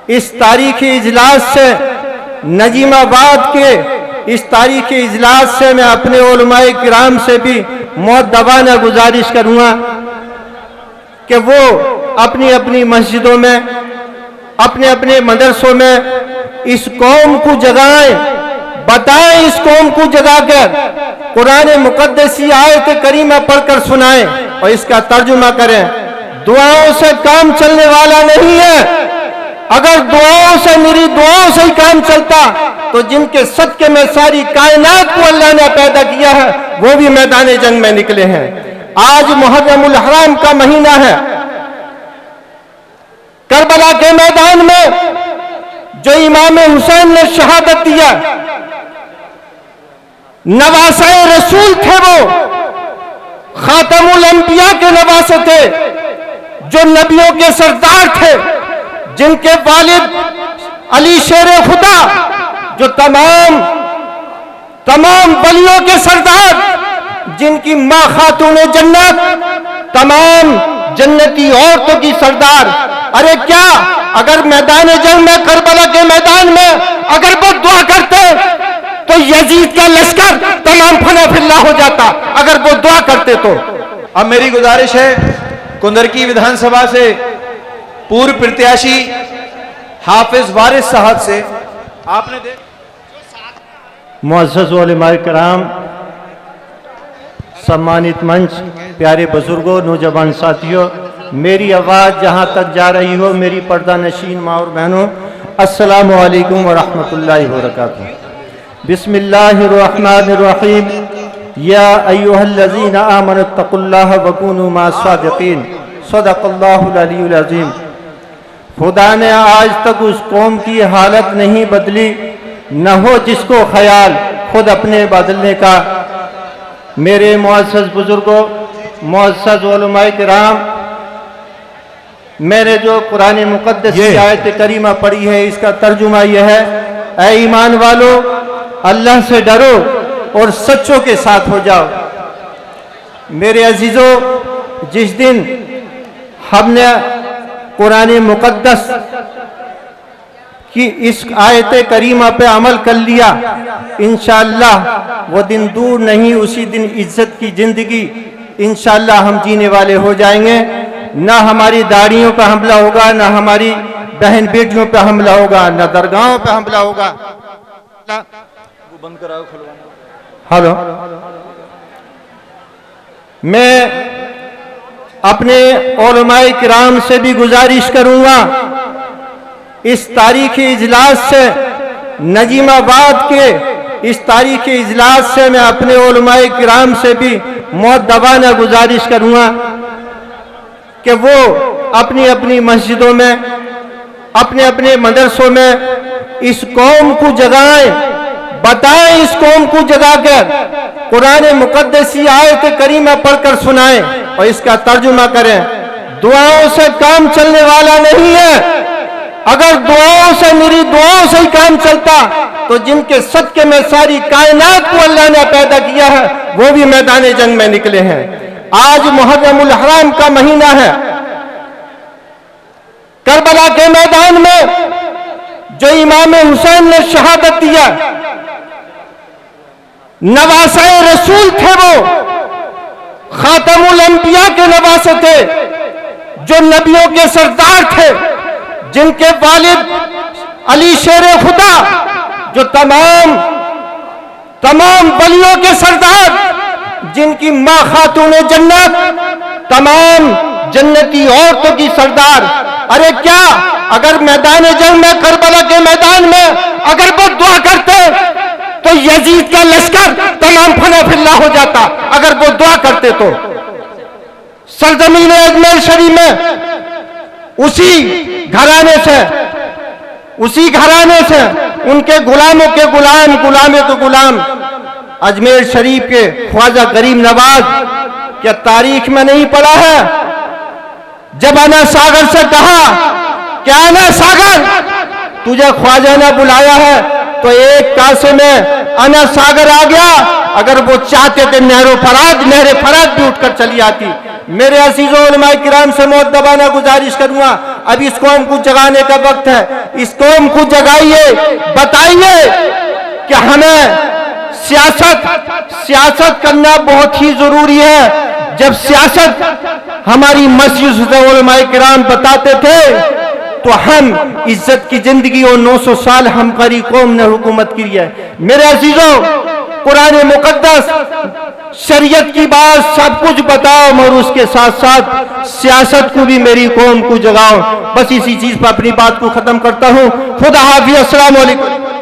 इस तारीखी इजलास से, नजीमाबाद के इस तारीखी इजलास से मैं अपने उलमाए किराम से भी मुअद्दबाना गुजारिश करूँगा कि वो अपनी अपनी मस्जिदों में, अपने अपने मदरसों में इस कौम को जगाएं, बताएं, इस कौम को जगाकर कुरान मुकद्दस की आयत करीमा पढ़कर सुनाएं और इसका तर्जुमा करें। दुआओं से काम चलने वाला नहीं है। अगर दुआओं से, मेरी दुआओं से ही काम चलता तो जिनके सदके में सारी कायनात को अल्लाह ने पैदा किया है वो भी मैदान जंग में निकले हैं। आज मुहर्रमुल हराम का महीना है। करबला के मैदान में जो इमाम हुसैन ने शहादत दिया, नवासाए रसूल थे, वो खातमुल अंबिया के नवासे थे, जो नबियों के सरदार थे, जिनके वालिद अली शेर खुदा, जो तमाम वलियों के सरदार, जिनकी मां खातून जन्नत, तमाम जन्नती औरतों की सरदार। अरे क्या अगर मैदान जंग में, करबला के मैदान में अगर वो दुआ करते तो यजीद का लश्कर तमाम फना फिल्ला हो जाता, अगर वो दुआ करते तो। अब मेरी गुजारिश है, कुंदरकी विधानसभा से पूर्व प्रत्याशी हाफिज वारिस साहब से, आपने मुअज़्ज़ज़ उलमाए किराम, सम्मानित मंच, प्यारे बुजुर्गों, नौजवान साथियों, मेरी आवाज़ जहाँ तक जा रही हो, मेरी पर्दा नशीन माँ और बहनों, अस्सलामु अलैकुम व रहमतुल्लाहि व बरकातुहू। बिस्मिल्लाहिर्रहमानिर्रहीम। या अय्युहल्लज़ीना आमनुत्तक़ुल्लाह व कूनू मअस-सादिक़ीन। सदक़ल्लाहुल अलीयुल अज़ीम। खुदा ने आज तक उस कौम की हालत नहीं बदली, न हो जिसको ख्याल खुद अपने बदलने का। मेरे मुअज़्ज़ज़ बुजुर्गों, मुअज़्ज़ज़ उलमाए किराम, मैंने जो कुरान मुक़द्दस की आयत करीमा पढ़ी है, इसका तर्जुमा यह है, ऐ ईमान वालों, अल्लाह से डरो और सच्चों के साथ हो जाओ। मेरे अजीजों, जिस दिन हमने कुरान मुक़द्दस कि इस आयत करीमा पे अमल कर लिया, इंशाअल्लाह वो दिन दूर नहीं, उसी दिन इज्जत की जिंदगी इंशाअल्लाह हम जीने वाले हो जाएंगे। ना हमारी दाढ़ियों पे हमला होगा, ना हमारी बहन बेटियों पे हमला होगा, ना दरगाहों पे हमला होगा। बंद कराओ, हेलो, मैं अपने उलमाए किराम से भी गुजारिश करूंगा, इस तारीखी इजलास से, नजीमाबाद के इस तारीखी इजलास से मैं अपने उलमाए किराम से भी मुअद्दबाना गुजारिश करूंगा कि वो अपनी अपनी मस्जिदों में, अपने अपने मदरसों में इस कौम को जगाएं, बताएं, इस कौम को जगाकर कुरान मुकद्दस की आयत करीमा पढ़कर सुनाएं और इसका तर्जुमा करें। दुआओं से काम चलने वाला नहीं है। अगर दुआओं से, मेरी दुआओं से ही काम चलता तो जिनके सदके में सारी कायनात को अल्लाह ने पैदा किया है वो भी मैदान जंग में निकले हैं। आज मुहर्रमुल हराम का महीना है। करबला के मैदान में जो इमाम हुसैन ने शहादत दिया, नवासाए रसूल थे, वो खातमुल अंबिया के नवासे थे, जो नबियों के सरदार थे, जिनके वालिद अली शेर खुदा, जो तमाम वलियों के सरदार, जिनकी मां खातून जन्नत, तमाम जन्नती औरतों की सरदार। अरे क्या अगर मैदान जंग में, करबला के मैदान में अगर वो दुआ करते तो यजीद का लश्कर तमाम फना फिल्ला हो जाता, अगर वो दुआ करते तो। सरजमीन अजमेर शरीफ में उसी घराने से उनके गुलामों के गुलाम, गुलामे के गुलाम, अजमेर शरीफ के ख्वाजा गरीब नवाज, क्या तारीख में नहीं पढ़ा है जब अना सागर से कहा कि अना सागर, तुझे ख्वाजा ने बुलाया है, तो एक कासे में अना सागर आ गया। अगर वो चाहते थे नहर फरात भी उठकर चली आती। मेरे अजीजों उलमाए किराम से मुअद्दबाना गुजारिश करूंगा, अब इस कौम को जगाने का वक्त है। इस कौम को जगाइए, बताइए कि हमें सियासत करना बहुत ही जरूरी है। जब सियासत हमारी मस्जिद उलमाए किराम बताते थे तो हम इज्जत की जिंदगी और 900 साल हमारी कौम ने हुकूमत की है। मेरे अजीजों, कुरान मुकद्दस शरीयत की बात सब कुछ बताओ और उसके साथ साथ सियासत को भी मेरी कौम को जगाओ। बस इसी चीज पर अपनी बात को खत्म करता हूं। खुदा हाफिज़, अस्सलाम वालेकुम।